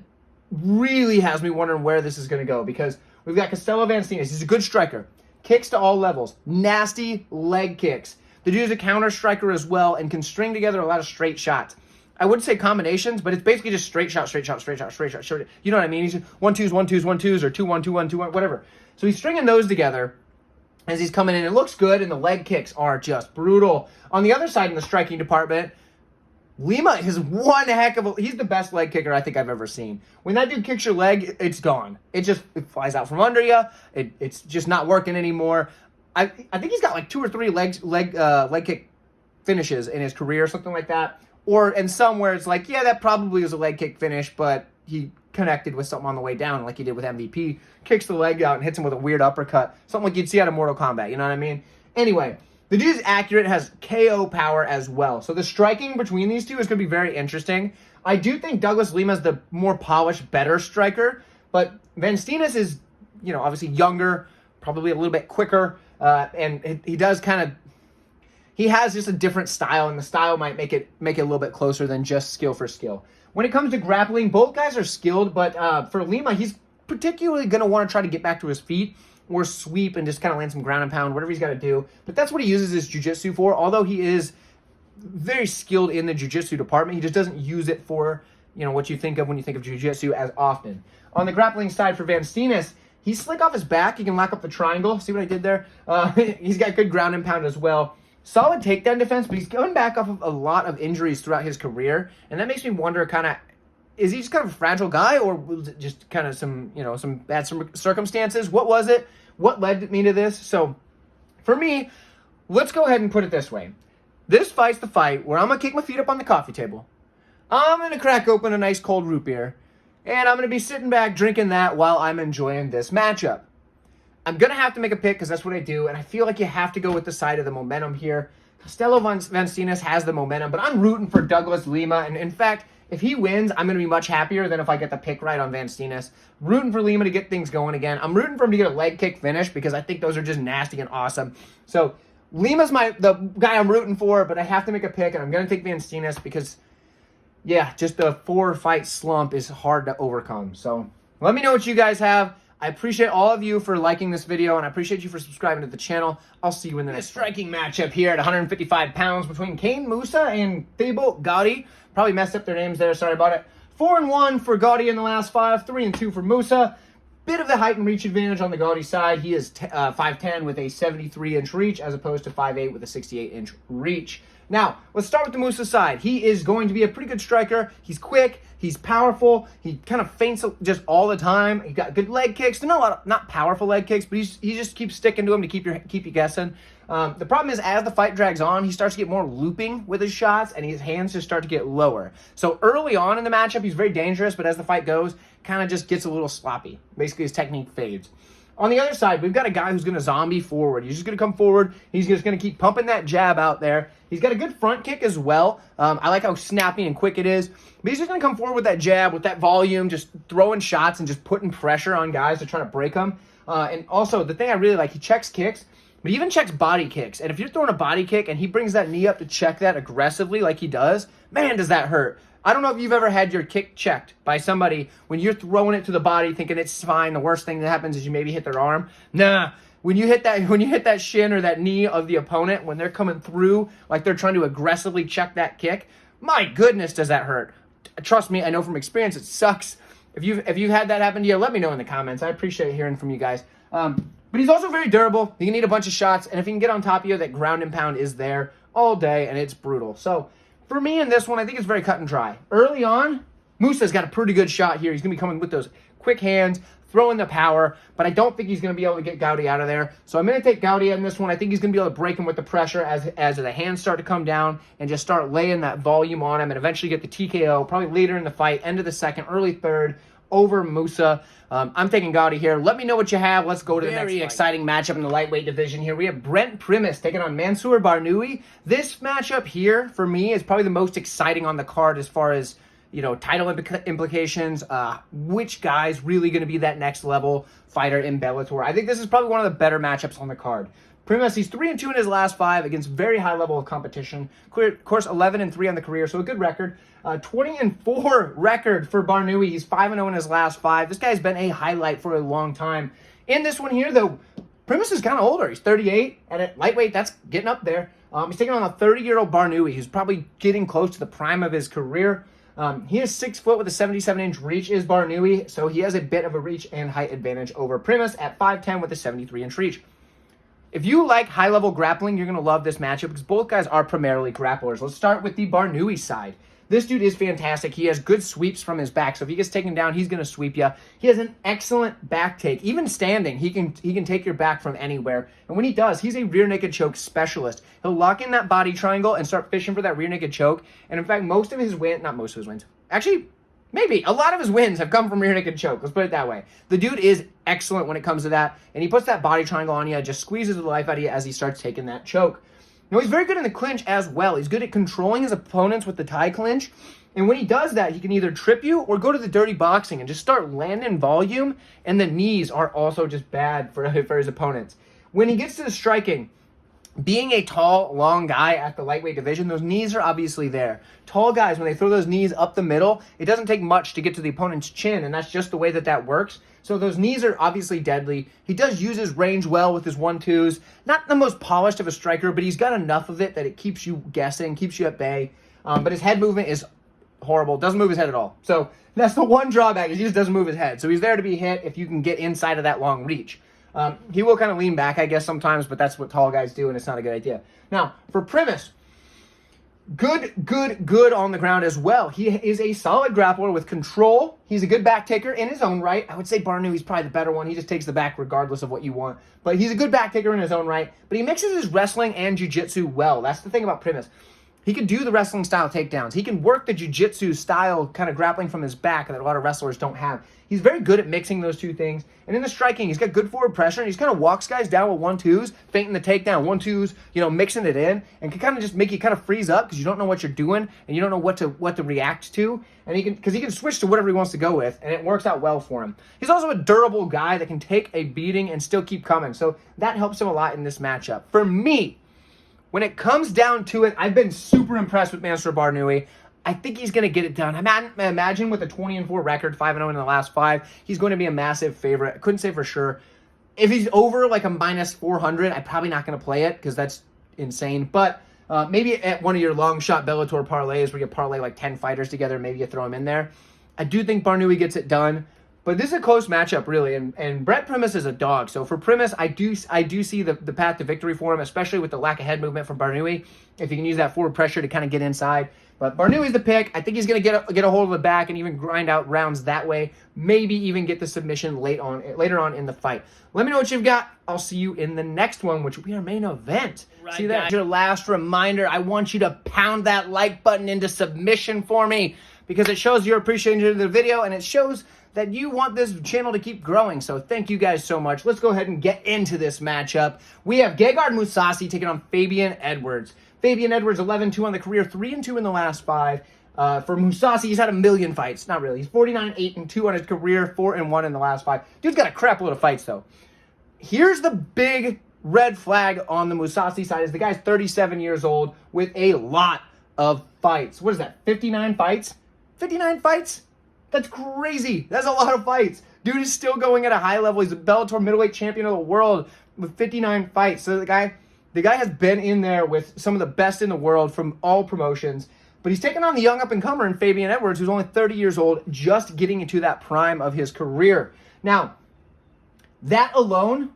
really has me wondering where this is going to go, because we've got Costello van Steenis. He's a good striker. Kicks to all levels. Nasty leg kicks. The dude's a counter striker as well and can string together a lot of straight shots. I would say combinations, but it's basically just straight shot, straight shot, straight shot, straight shot. Straight, you know what I mean? He's 1-2s, 1-2s, 1-2s, or 2-1, 2-1, 2-1, whatever. So he's stringing those together as he's coming in. It looks good, and the leg kicks are just brutal. On the other side in the striking department, Lima is one heck of a... He's the best leg kicker I think I've ever seen. When that dude kicks your leg, it's gone. It flies out from under you. It's just not working anymore. I think he's got like 2 or 3 leg kick finishes in his career, something like that. And somewhere it's like, yeah, that probably was a leg kick finish, but he connected with something on the way down, like he did with MVP. Kicks the leg out and hits him with a weird uppercut. Something like you'd see out of Mortal Kombat, you know what I mean? Anyway, the dude is accurate, has KO power as well. So the striking between these two is going to be very interesting. I do think Douglas Lima is the more polished, better striker, but Van Steenis is, obviously younger, probably a little bit quicker, and he does kind of... He has just a different style, and the style might make it a little bit closer than just skill for skill. When it comes to grappling, both guys are skilled, but for Lima, he's particularly going to want to try to get back to his feet or sweep and just kind of land some ground and pound, whatever he's got to do. But that's what he uses his jiu-jitsu for. Although he is very skilled in the jiu-jitsu department, he just doesn't use it for, what you think of when you think of jiu-jitsu as often. On the grappling side for Van Steenis, he's slick off his back. He can lock up the triangle. See what I did there? He's got good ground and pound as well. Solid takedown defense, but he's going back off of a lot of injuries throughout his career. And that makes me wonder is he just kind of a fragile guy, or was it just kind of some bad circumstances? What was it? What led me to this? So for me, let's go ahead and put it this way. This fight's the fight where I'm going to kick my feet up on the coffee table. I'm going to crack open a nice cold root beer, and I'm going to be sitting back drinking that while I'm enjoying this matchup. I'm going to have to make a pick because that's what I do, and I feel like you have to go with the side of the momentum here. Costello van Steenis has the momentum, but I'm rooting for Douglas Lima, and in fact, if he wins, I'm going to be much happier than if I get the pick right on Van Steenis. Rooting for Lima to get things going again. I'm rooting for him to get a leg kick finish because I think those are just nasty and awesome. So Lima's the guy I'm rooting for, but I have to make a pick, and I'm going to take Van Steenis because, just the 4-fight slump is hard to overcome. So let me know what you guys have. I appreciate all of you for liking this video, and I appreciate you for subscribing to the channel. I'll see you in the next striking matchup here at 155 pounds between Mousah and Gouti. Probably messed up their names there. Sorry about it. 4-1 for Gouti in the last 5. 3-2 for Mousah. Bit of the height and reach advantage on the Gouti side. He is 5'10 with a 73-inch reach as opposed to 5'8 with a 68-inch reach. Now, let's start with the Mousah side. He is going to be a pretty good striker. He's quick. He's powerful. He kind of feints just all the time. He got good leg kicks. They're not powerful leg kicks, but he just keeps sticking to them to keep you guessing. The problem is, as the fight drags on, he starts to get more looping with his shots, and his hands just start to get lower. So early on in the matchup, he's very dangerous, but as the fight goes, kind of just gets a little sloppy. Basically, his technique fades. On the other side, we've got a guy who's going to zombie forward. He's just going to come forward. He's just going to keep pumping that jab out there. He's got a good front kick as well. I like how snappy and quick it is. But he's just going to come forward with that jab, with that volume, just throwing shots and just putting pressure on guys to try to break them. And also, the thing I really like, he checks kicks, but he even checks body kicks. And if you're throwing a body kick and he brings that knee up to check that aggressively like he does, man, does that hurt. I don't know if you've ever had your kick checked by somebody when you're throwing it to the body thinking it's fine. The worst thing that happens is you maybe hit their arm. Nah. When you hit that shin or that knee of the opponent, when they're coming through like they're trying to aggressively check that kick, my goodness, does that hurt. Trust me, I know from experience it sucks. If you've had that happen to you, let me know in the comments. I appreciate hearing from you guys. But he's also very durable. He can eat a bunch of shots, and if he can get on top of you, that ground and pound is there all day, and it's brutal. So for me in this one, I think it's very cut and dry. Early on, Mousah's got a pretty good shot here. He's going to be coming with those quick hands, throwing the power, but I don't think he's going to be able to get Gouti out of there. So I'm going to take Gouti in this one. I think he's going to be able to break him with the pressure as the hands start to come down and just start laying that volume on him and eventually get the TKO probably later in the fight, end of the second, early third, over Mousah. I'm taking Gouti here. Let me know what you have. Let's go to the next very exciting matchup in the lightweight division here. We have Brent Primus taking on Mansour Barnaoui. This matchup here, for me, is probably the most exciting on the card as far as, you know, title implications, which guy's really going to be that next level fighter in Bellator. I think this is probably one of the better matchups on the card. Primus, he's 3-2 in his last 5 against very high level of competition. Of course, 11-3 on the career, so a good record. 20-4 record for Barnaoui. He's 5-0 in his last 5. This guy's been a highlight for a long time. In this one here, though, Primus is kind of older. He's 38, and at lightweight, that's getting up there. He's taking on a 30-year-old Barnaoui who's probably getting close to the prime of his career. He is 6 foot with a 77-inch reach is Barnaoui, so he has a bit of a reach and height advantage over Primus at 5'10 with a 73-inch reach. If you like high-level grappling, you're going to love this matchup because both guys are primarily grapplers. Let's start with the Barnaoui side. This dude is fantastic. He has good sweeps from his back, so if he gets taken down, he's going to sweep you. He has an excellent back take. Even standing, he can take your back from anywhere. And when he does, he's a rear naked choke specialist. He'll lock in that body triangle and start fishing for that rear naked choke. And in fact, actually, maybe a lot of his wins have come from rear naked choke. Let's put it that way. The dude is excellent when it comes to that, and he puts that body triangle on you, just squeezes the life out of you as he starts taking that choke. Now, he's very good in the clinch as well. He's good at controlling his opponents with the tie clinch. And when he does that, he can either trip you or go to the dirty boxing and just start landing volume. And the knees are also just bad for his opponents. When he gets to the striking, being a tall, long guy at the lightweight division, those knees are obviously there. Tall guys, when they throw those knees up the middle, it doesn't take much to get to the opponent's chin, and that's just the way that works. So those knees are obviously deadly. He does use his range well with his 1-2s. Not the most polished of a striker, but he's got enough of it that it keeps you guessing, keeps you at bay. But his head movement is horrible. Doesn't move his head at all. So that's the one drawback, is he just doesn't move his head. So he's there to be hit if you can get inside of that long reach. He will kind of lean back, I guess, sometimes, but that's what tall guys do, and it's not a good idea. Now, for Primus, good on the ground as well. He is a solid grappler with control. He's a good back taker in his own right. I would say Barnaoui's probably the better one. He just takes the back regardless of what you want. But he's a good back taker in his own right. But he mixes his wrestling and jiu-jitsu well. That's the thing about Primus. He can do the wrestling style takedowns. He can work the jiu-jitsu style kind of grappling from his back that a lot of wrestlers don't have. He's very good at mixing those two things. And in the striking, he's got good forward pressure, and he's kind of walks guys down with 1-2s, feinting the takedown, 1-2s, mixing it in, and can kind of just make you kind of freeze up because you don't know what you're doing and you don't know what to react to. And he can switch to whatever he wants to go with, and it works out well for him. He's also a durable guy that can take a beating and still keep coming. So that helps him a lot in this matchup. For me, when it comes down to it, I've been super impressed with Mansour Barnaoui. I think he's going to get it done. I imagine with a 20-4 record, 5-0 in the last 5, he's going to be a massive favorite. I couldn't say for sure. If he's over like a minus 400, I'm probably not going to play it because that's insane. But maybe at one of your long shot Bellator parlays where you parlay like 10 fighters together, maybe you throw him in there. I do think Barnaoui gets it done. But this is a close matchup, really, and Brent Primus is a dog. So for Primus, I do see the path to victory for him, especially with the lack of head movement from Barnaoui. If he can use that forward pressure to kind of get inside. But Barnaoui's the pick. I think he's going to get a hold of the back and even grind out rounds that way. Maybe even get the submission later on in the fight. Let me know what you've got. I'll see you in the next one, which will be our main event. Right, see that? Your last reminder, I want you to pound that like button into submission for me because it shows your appreciation of the video and it shows that you want this channel to keep growing. So thank you guys so much. Let's go ahead and get into this matchup. We have Gegard Mousasi taking on Fabian Edwards. Fabian Edwards, 11-2 on the career, 3-2 in the last 5. For Mousasi, he's had a million fights. Not really. He's 49-8-2 on his career, 4-1 in the last 5. Dude's got a crap load of fights, though. Here's the big red flag on the Mousasi side is the guy's 37 years old with a lot of fights. What is that, 59 fights? 59 fights? That's crazy. That's a lot of fights. Dude is still going at a high level. He's a Bellator middleweight champion of the world with 59 fights. So the guy has been in there with some of the best in the world from all promotions. But he's taken on the young up-and-comer in Fabian Edwards, who's only 30 years old, just getting into that prime of his career. Now, that alone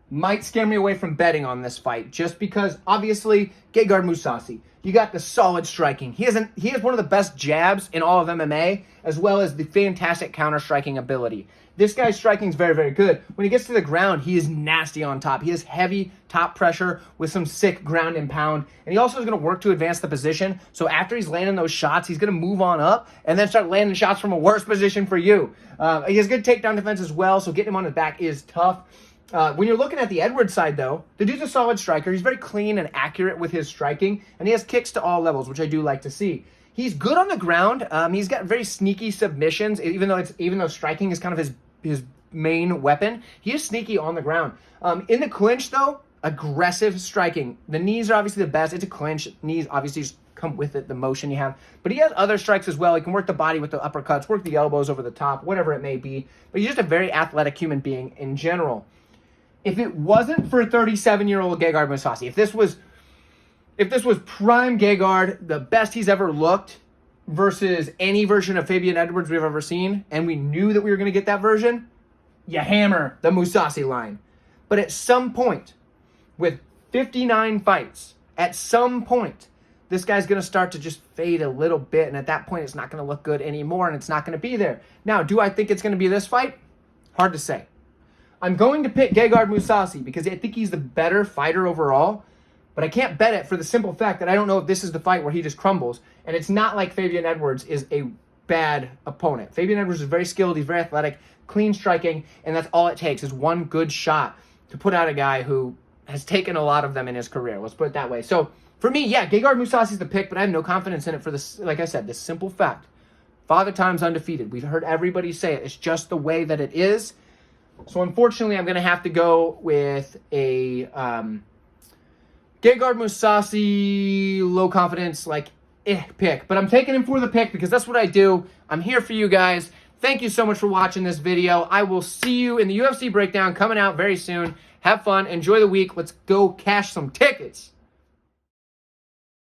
might scare me away from betting on this fight, just because, obviously, Gegard Mousasi, you got the solid striking. He has one of the best jabs in all of MMA, as well as the fantastic counter-striking ability. This guy's striking is very, very good. When he gets to the ground, he is nasty on top. He has heavy top pressure with some sick ground and pound. And he also is going to work to advance the position. So after he's landing those shots, he's going to move on up and then start landing shots from a worse position for you. He has good takedown defense as well, so getting him on his back is tough. When you're looking at the Edwards side, though, the dude's a solid striker. He's very clean and accurate with his striking, and he has kicks to all levels, which I do like to see. He's good on the ground. He's got very sneaky submissions, even though striking is kind of his main weapon. He is sneaky on the ground. In the clinch, though, aggressive striking. The knees are obviously the best. It's a clinch. Knees obviously just come with it, the motion you have. But he has other strikes as well. He can work the body with the uppercuts, work the elbows over the top, whatever it may be. But he's just a very athletic human being in general. If it wasn't for 37-year-old Gegard Mousasi, if this was prime Gegard, the best he's ever looked, versus any version of Fabian Edwards we've ever seen, and we knew that we were going to get that version, you hammer the Mousasi line. But at some point, with 59 fights, at some point, this guy's going to start to just fade a little bit, and at that point, it's not going to look good anymore, and it's not going to be there. Now, do I think it's going to be this fight? Hard to say. I'm going to pick Gegard Mousasi because I think he's the better fighter overall, but I can't bet it for the simple fact that I don't know if this is the fight where he just crumbles, and it's not like Fabian Edwards is a bad opponent. Fabian Edwards is very skilled, he's very athletic, clean striking, and that's all it takes is one good shot to put out a guy who has taken a lot of them in his career. Let's put it that way. So, for me, yeah, Gegard Mousasi is the pick, but I have no confidence in it for this, like I said, this simple fact. Father Time's undefeated. We've heard everybody say it. It's just the way that it is. So, unfortunately, I'm going to have to go with a Gegard Mousasi, low confidence, pick. But I'm taking him for the pick because that's what I do. I'm here for you guys. Thank you so much for watching this video. I will see you in the UFC breakdown coming out very soon. Have fun. Enjoy the week. Let's go cash some tickets.